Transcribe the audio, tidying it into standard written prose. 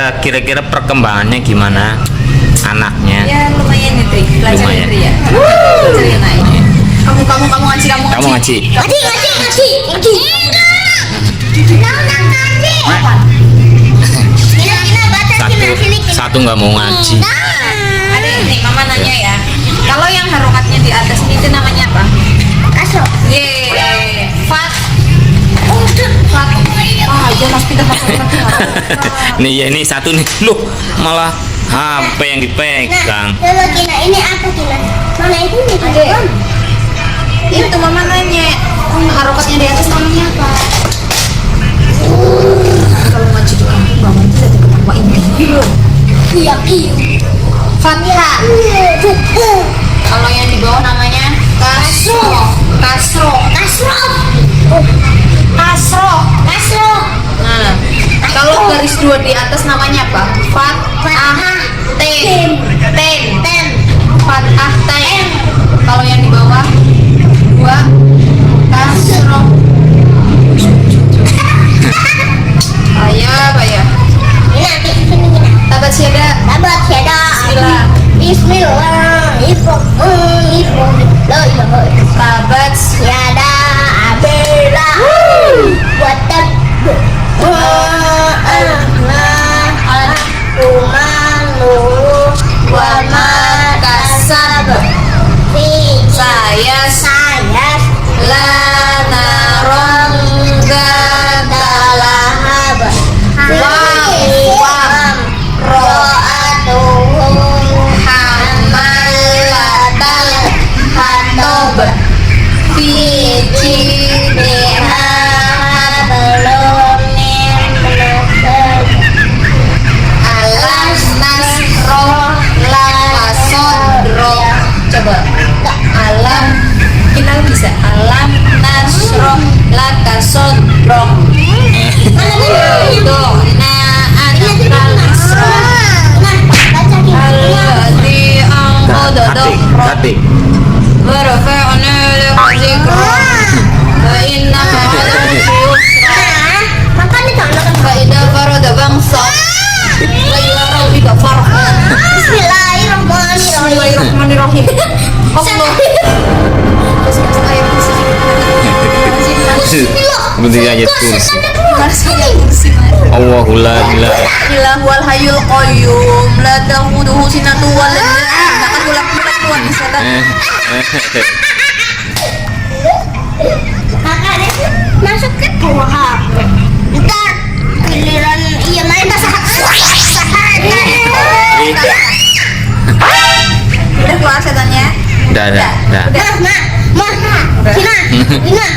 ya kira-kira perkembangannya gimana anaknya? Ya lumayan itu, belajar Lumayan. itu ya. Kamu ngaji, Kamu ngaji? Ngaji. Satu nggak mau ngaji. Ada ini, mama nanya ya. Kalau yang harokatnya di atas itu namanya apa? Kasro. Ye, fat. Aja mas pindah masuk. Nih ya ini satu nih, loh malah HP yang dipegang. Coba Kina, ini apa Kina? Mana itu nih? Adek. Itu mama nanya, harokatnya di atas namanya apa? Kalau ngaji di kampung mama itu datang ke rumah ini. Iya. Fatihah. Kalau yang di bawah namanya kasro. Nah, kalau garis dua di atas namanya apa? Ten. Fathah ten. Kalau yang di bawah dua kasro. Bayar. Tabat syada. Bismillahirrahmanirrahim. Tabat Tiada abela watak wa ma kasab. Saya la naron gadalahab wam hamalatal hatob fi jidha belum alam nasro laka sodro. Coba alam final bisa alam nasro laka sodro. Tuh na'anakal nasro alladhi angqadha Katik. ورفعنا لك ذكرك فإن مع العسر يسرا فإذا فرغ فانصب وإلى ربك فارغب. Bismillahirrahmanirrahim. Allah. Bentuk ayat kursi. Allahu la ilaha Illahul hayyul qayyum la ta'khudhuhu sinatun wa la nawm. Akan ulak-ulak tuan setan. Masuk ke bawah HP. Ntar giliran iya main Udah keluar setannya? Udah. Kina,